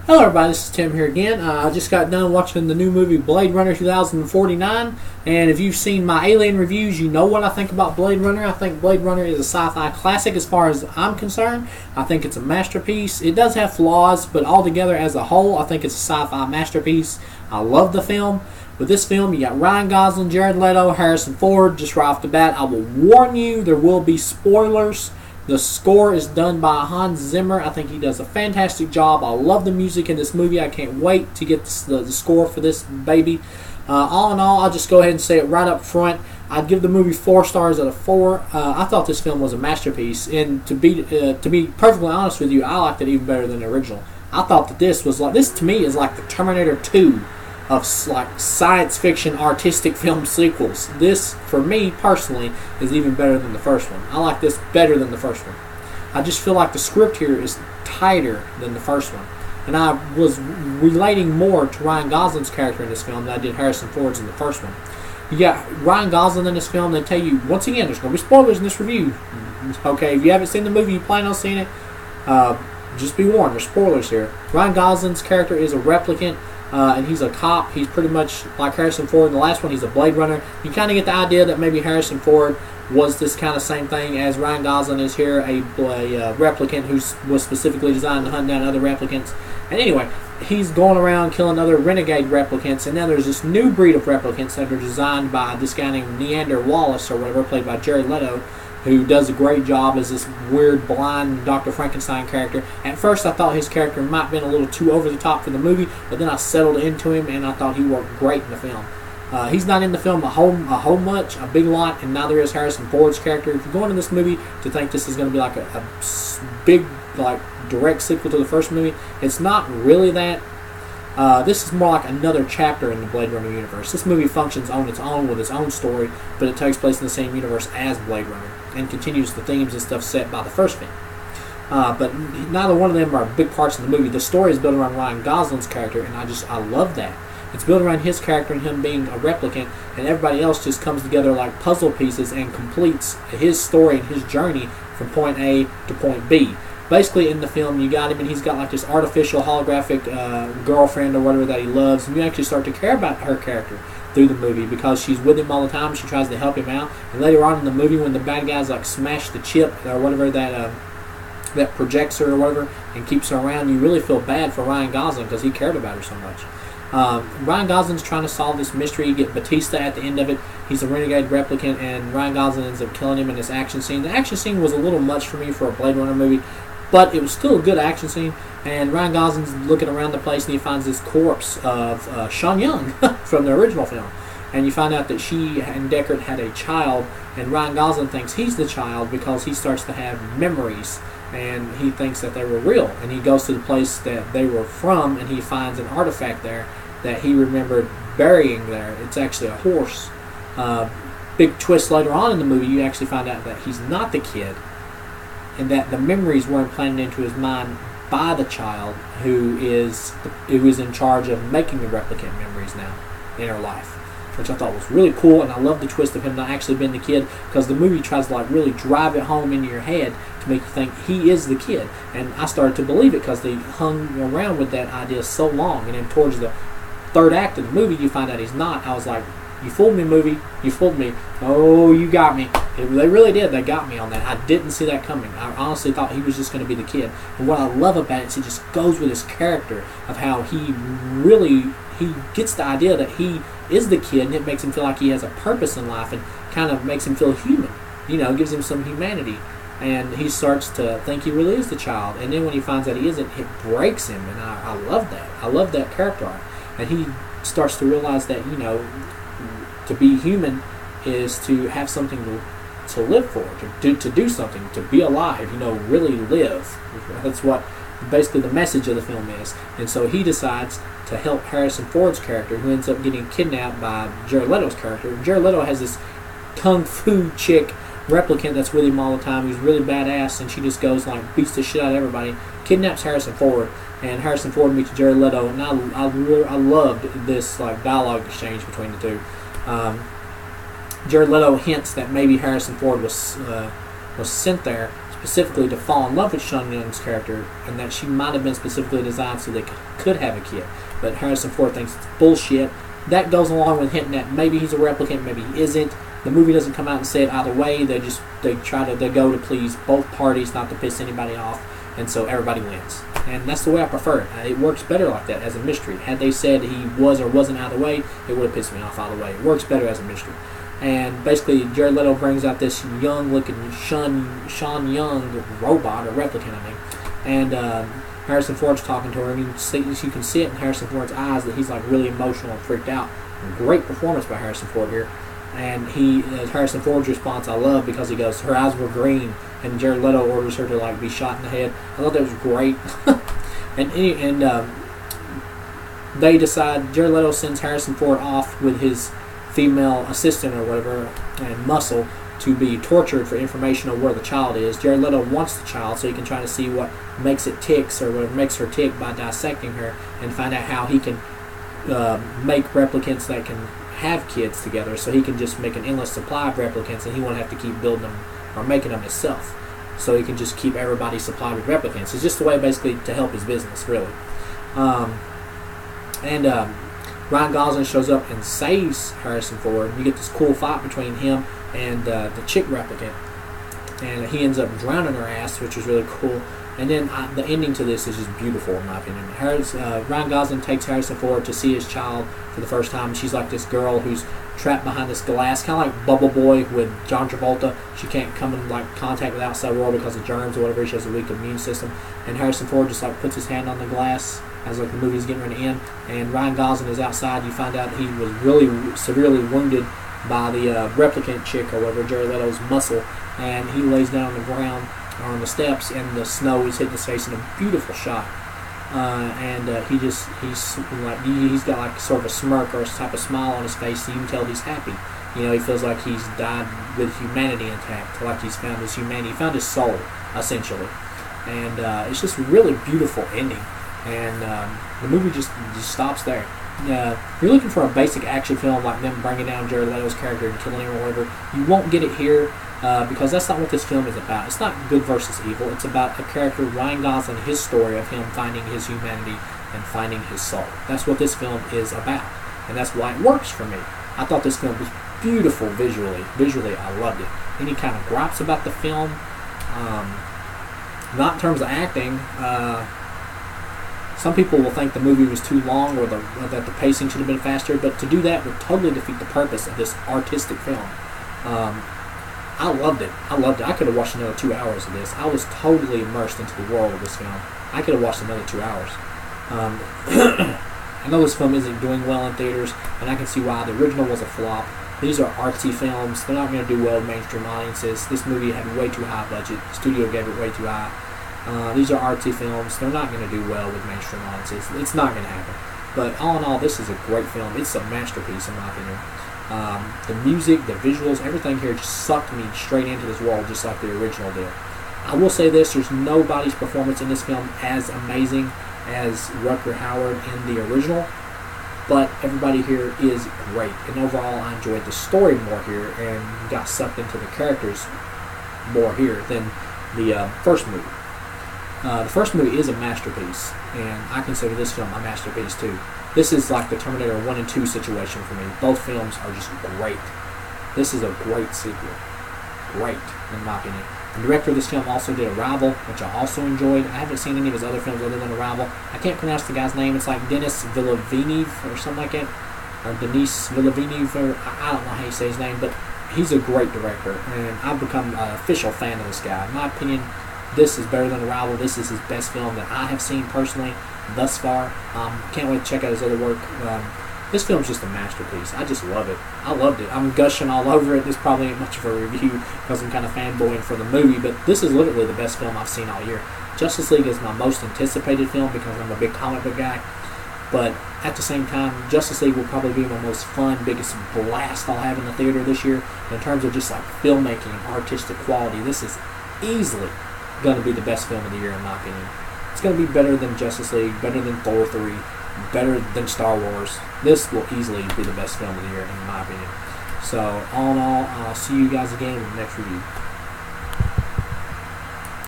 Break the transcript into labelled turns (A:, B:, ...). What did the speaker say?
A: Hello everybody, this is Tim here again. I just got done watching the new movie Blade Runner 2049, and if you've seen my Alien reviews, you know what I think about Blade Runner. I think Blade Runner is a sci-fi classic as far as I'm concerned. I think it's a masterpiece. It does have flaws, but altogether as a whole, I think it's a sci-fi masterpiece. I love the film. With this film, you got Ryan Gosling, Jared Leto, Harrison Ford. Just right off the bat, I will warn you, there will be spoilers. The score is done by Hans Zimmer. I think he does a fantastic job. I love the music in this movie. I can't wait to get the score for this baby. All in all, I'll just go ahead and say it right up front. I'd give the movie 4 stars out of 4. I thought this film was a masterpiece, and to be perfectly honest with you, I liked it even better than the original. I thought that this to me is like the Terminator 2 of like science fiction artistic film sequels. This, for me personally, is even better than the first one. I like this better than the first one. I just feel like the script here is tighter than the first one. And I was relating more to Ryan Gosling's character in this film than I did Harrison Ford's in the first one. You got Ryan Gosling in this film. They tell you, once again, there's going to be spoilers in this review. Okay, if you haven't seen the movie, you plan on seeing it, just be warned, there's spoilers here. Ryan Gosling's character is a replicant. And he's a cop. He's pretty much like Harrison Ford. In the last one, he's a Blade Runner. You kind of get the idea that maybe Harrison Ford was this kind of same thing as Ryan Gosling is here, a replicant who was specifically designed to hunt down other replicants. And anyway, he's going around killing other renegade replicants, and now there's this new breed of replicants that are designed by this guy named Neander Wallace, or whatever, played by Jared Leto, who does a great job as this weird, blind Dr. Frankenstein character. At first, I thought his character might have been a little too over the top for the movie, but then I settled into him, and I thought he worked great in the film. He's not in the film a whole much, a big lot, and neither is Harrison Ford's character. If you're going to this movie to think this is going to be like a big, like, direct sequel to the first movie, it's not really that. This is more like another chapter in the Blade Runner universe. This movie functions on its own with its own story, but it takes place in the same universe as Blade Runner and continues the themes and stuff set by the first film. But neither one of them are big parts of the movie. The story is built around Ryan Gosling's character, and I love that. It's built around his character and him being a replicant, and everybody else just comes together like puzzle pieces and completes his story and his journey from point A to point B. Basically, in the film, you got him, and he's got like this artificial holographic girlfriend or whatever that he loves, and you actually start to care about her character through the movie because she's with him all the time. She tries to help him out, and later on in the movie, when the bad guys like smash the chip or whatever that projects her or whatever and keeps her around, you really feel bad for Ryan Gosling because he cared about her so much. Ryan Gosling's trying to solve this mystery. You get Batista at the end of it. He's a renegade replicant, and Ryan Gosling ends up killing him in this action scene. The action scene was a little much for me for a Blade Runner movie, but it was still a good action scene. And Ryan Gosling's looking around the place, and he finds this corpse of Sean Young from the original film. And you find out that she and Deckard had a child, and Ryan Gosling thinks he's the child because he starts to have memories, and he thinks that they were real. And he goes to the place that they were from, and he finds an artifact there that he remembered burying there. It's actually a horse. Big twist later on in the movie, you actually find out that he's not the kid, and that the memories were implanted into his mind by the child who is in charge of making the replicant memories now in her life, which I thought was really cool. And I love the twist of him not actually being the kid, because the movie tries to like really drive it home into your head to make you think he is the kid. And I started to believe it because they hung around with that idea so long, and then towards the third act of the movie you find out he's not. I was like, you fooled me, movie. You fooled me. Oh, you got me. They really did. They got me on that. I didn't see that coming. I honestly thought he was just going to be the kid. And what I love about it is he just goes with his character of how he gets the idea that he is the kid, and it makes him feel like he has a purpose in life and kind of makes him feel human. You know, gives him some humanity. And he starts to think he really is the child. And then when he finds out he isn't, it breaks him. And I love that. I love that character arc. And he starts to realize that, you know, to be human is to have something to live for, to do something, to be alive, you know, really live. That's what basically the message of the film is. And so he decides to help Harrison Ford's character, who ends up getting kidnapped by Jared Leto's character. Jared Leto has this kung fu chick replicant that's with him all the time, who's really badass, and she just goes like beats the shit out of everybody, kidnaps Harrison Ford, and Harrison Ford meets Jared Leto, and I loved this like dialogue exchange between the two. Jared Leto hints that maybe Harrison Ford was sent there specifically to fall in love with Sean Young's character, and that she might have been specifically designed so they could have a kid. But Harrison Ford thinks it's bullshit. That goes along with hinting that maybe he's a replicant, maybe he isn't. The movie doesn't come out and say it either way. They go to please both parties, not to piss anybody off, and so everybody wins. And that's the way I prefer it. It works better like that as a mystery. Had they said he was or wasn't either way, it would have pissed me off either way. It works better as a mystery. And basically, Jared Leto brings out this young-looking Sean Young robot, or replicant, I mean. And Harrison Ford's talking to her, and you can see it in Harrison Ford's eyes that he's like really emotional and freaked out. Great performance by Harrison Ford here. And Harrison Ford's response I love, because he goes, her eyes were green, and Jared Leto orders her to like be shot in the head. I thought that was great. and they decide, Jared Leto sends Harrison Ford off with his female assistant or whatever, and Muscle, to be tortured for information on where the child is. Jared Leto wants the child so he can try to see what makes it ticks, or what makes her tick, by dissecting her, and find out how he can make replicants that can have kids together, so he can just make an endless supply of replicants, and he won't have to keep building them or making them himself. So he can just keep everybody supplied with replicants. It's just a way basically to help his business, really. Ryan Gosling shows up and saves Harrison Ford. You get this cool fight between him and the chick replicant, and he ends up drowning her ass, which is really cool. And then the ending to this is just beautiful, in my opinion. Ryan Gosling takes Harrison Ford to see his child for the first time. She's like this girl who's trapped behind this glass, kind of like Bubble Boy with John Travolta. She can't come in like contact with the outside world because of germs or whatever. She has a weak immune system. And Harrison Ford just like puts his hand on the glass as like the movie's getting ready to end. And Ryan Gosling is outside. You find out he was really severely wounded by the replicant chick or whatever, Jared Leto's Muscle. And he lays down on the ground or on the steps, and the snow is hitting his face in a beautiful shot. He's got like sort of a smirk or a type of smile on his face, so you can tell he's happy. You know, he feels like he's died with humanity intact, like he's found his humanity, he found his soul, essentially. And it's just a really beautiful ending. And the movie just stops there. You're looking for a basic action film like them bringing down Jared Leto's character and killing him or whatever. You won't get it here. Because that's not what this film is about. It's not good versus evil. It's about a character, Ryan Gosling, his story of him finding his humanity and finding his soul. That's what this film is about. And that's why it works for me. I thought this film was beautiful visually. Visually, I loved it. Any kind of gripes about the film? Not in terms of acting. Some people will think the movie was too long, or that the pacing should have been faster. But to do that would totally defeat the purpose of this artistic film. I loved it. I could have watched another 2 hours of this. I was totally immersed into the world of this film. I could have watched another 2 hours. I know this film isn't doing well in theaters, and I can see why. The original was a flop. These are artsy films. They're not going to do well with mainstream audiences. This movie had way too high budget. The studio gave it way too high. These are artsy films. They're not going to do well with mainstream audiences. It's not going to happen. But all in all, this is a great film. It's a masterpiece, in my opinion. The music, the visuals, everything here just sucked me straight into this world, just like the original did. I will say this, there's nobody's performance in this film as amazing as Rutger Hauer in the original, but everybody here is great. And overall, I enjoyed the story more here and got sucked into the characters more here than the first movie. The first movie is a masterpiece, and I consider this film a masterpiece too. This is like the Terminator 1 and 2 situation for me. Both films are just great. This is a great sequel. Great, in my opinion. The director of this film also did Arrival, which I also enjoyed. I haven't seen any of his other films other than Arrival. I can't pronounce the guy's name. It's like Denis Villeneuve or something like that. Or Denis Villeneuve. I don't know how you say his name, but he's a great director. And I've become an official fan of this guy. In my opinion, this is better than Arrival. This is his best film that I have seen personally thus far. Can't wait to check out his other work. This film's just a masterpiece. I just love it. I loved it. I'm gushing all over it. This probably ain't much of a review because I'm kind of fanboying for the movie, but this is literally the best film I've seen all year. Justice League is my most anticipated film because I'm a big comic book guy, but at the same time, Justice League will probably be my most fun, biggest blast I'll have in the theater this year. In terms of just like filmmaking and artistic quality, this is easily going to be the best film of the year in my opinion. It's going to be better than Justice League, better than Thor 3, better than Star Wars. This will easily be the best film of the year in my opinion. So all in all, I'll see you guys again in the next review.